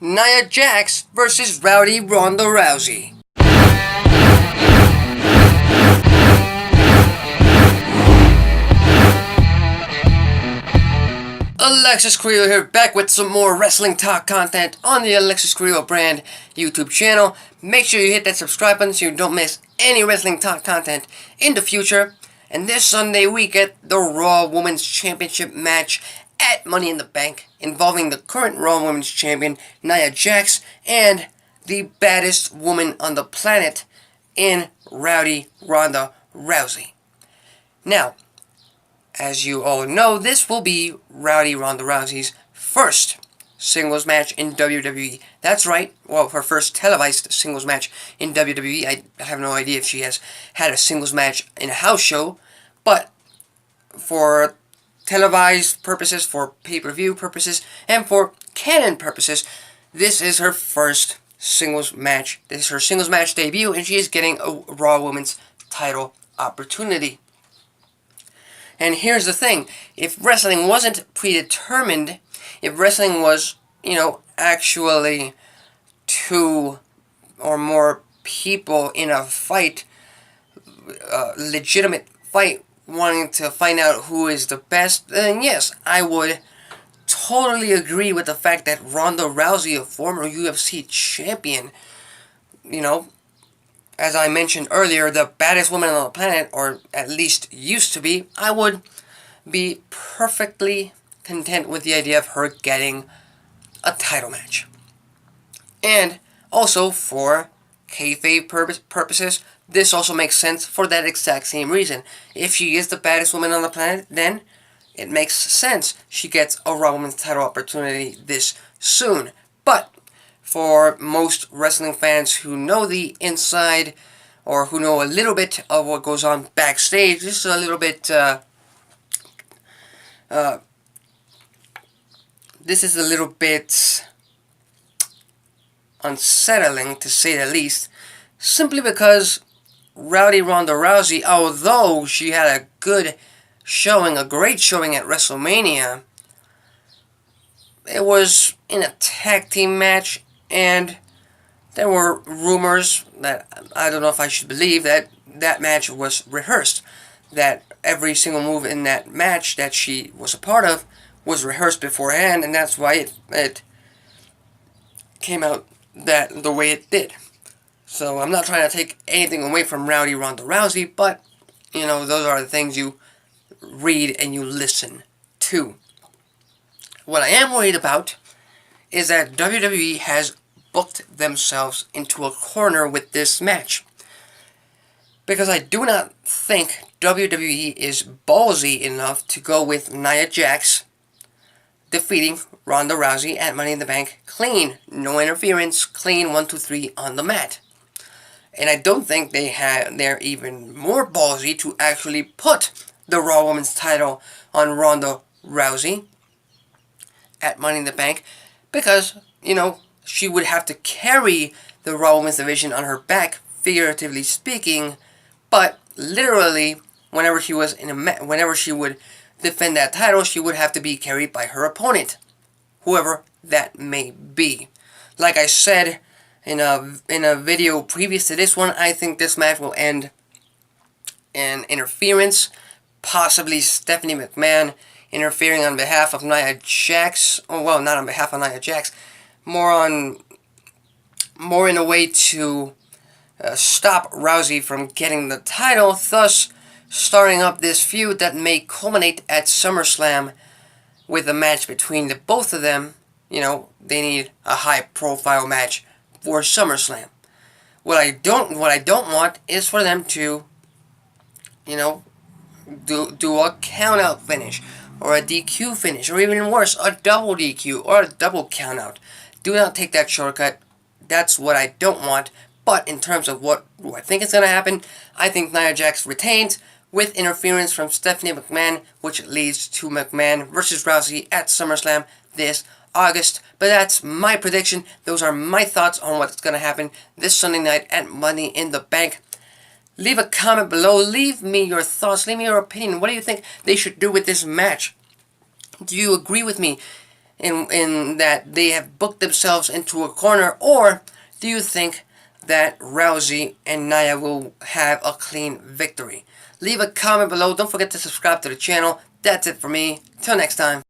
Nia Jax versus Rowdy Ronda Rousey. Alexis Carrillo here, back with some more wrestling talk content on the Alexis Carrillo brand YouTube channel. Make sure you hit that subscribe button so you don't miss any wrestling talk content in the future. And this Sunday we get the Raw Women's Championship match at Money in the Bank, involving the current Raw Women's Champion Nia Jax and the baddest woman on the planet in Rowdy Ronda Rousey. Now, as you all know, this will be Rowdy Ronda Rousey's first singles match in WWE. That's right, well, her first televised singles match in WWE. I have no idea if she has had a singles match in a house show, but for televised purposes, for pay-per-view purposes, and for canon purposes, this is her first singles match. This is her singles match debut, and she is getting a Raw Women's title opportunity. And here's the thing, if wrestling wasn't predetermined, if wrestling was, actually two or more people in a fight, legitimate fight, wanting to find out who is the best, then yes, I would totally agree with the fact that Ronda Rousey, a former UFC champion, as I mentioned earlier, the baddest woman on the planet, or at least used to be, I would be perfectly content with the idea of her getting a title match. And also, for kayfabe purposes, this also makes sense for that exact same reason. If she is the baddest woman on the planet, then it makes sense she gets a Raw Women's title opportunity this soon. But for most wrestling fans who know the inside, or who know a little bit of what goes on backstage, this is a little bit, unsettling, to say the least, simply because Rowdy Ronda Rousey, although she had a good showing, a great showing at WrestleMania, it was in a tag team match, and there were rumors that I don't know if I should believe that that match was rehearsed, that every single move in that match that she was a part of was rehearsed beforehand, and that's why it came out the way it did. So I'm not trying to take anything away from Rowdy Ronda Rousey, but those are the things you read and you listen to. What I am worried about is that WWE has booked themselves into a corner with this match, because I do not think WWE is ballsy enough to go with Nia Jax defeating Ronda Rousey at Money in the Bank clean, no interference, clean 1, 2, 3 on the mat. And I don't think they're even more ballsy to actually put the Raw Women's title on Ronda Rousey at Money in the Bank, because, she would have to carry the Raw Women's division on her back, figuratively speaking, but literally, whenever she would defend that title, she would have to be carried by her opponent, whoever that may be. Like I said in a video previous to this one, I think this match will end in interference, possibly Stephanie McMahon interfering on behalf of Nia Jax. Oh, well, not on behalf of Nia Jax. More in a way to stop Rousey from getting the title, thus starting up this feud that may culminate at SummerSlam with a match between the both of them. They need a high-profile match for SummerSlam. What I don't want is for them to, do a count-out finish, or a DQ finish, or even worse, a double DQ, or a double count-out. Do not take that shortcut. That's what I don't want. But in terms of what I think is going to happen, I think Nia Jax retains with interference from Stephanie McMahon, which leads to McMahon versus Rousey at SummerSlam this August. But that's my prediction. Those are my thoughts on what's going to happen this Sunday night at Money in the Bank. Leave a comment below. Leave me your thoughts. Leave me your opinion. What do you think they should do with this match? Do you agree with me in that they have booked themselves into a corner, or do you think that Rousey and Nia will have a clean victory? Leave a comment below. Don't forget to subscribe to the channel. That's it for me. Till next time.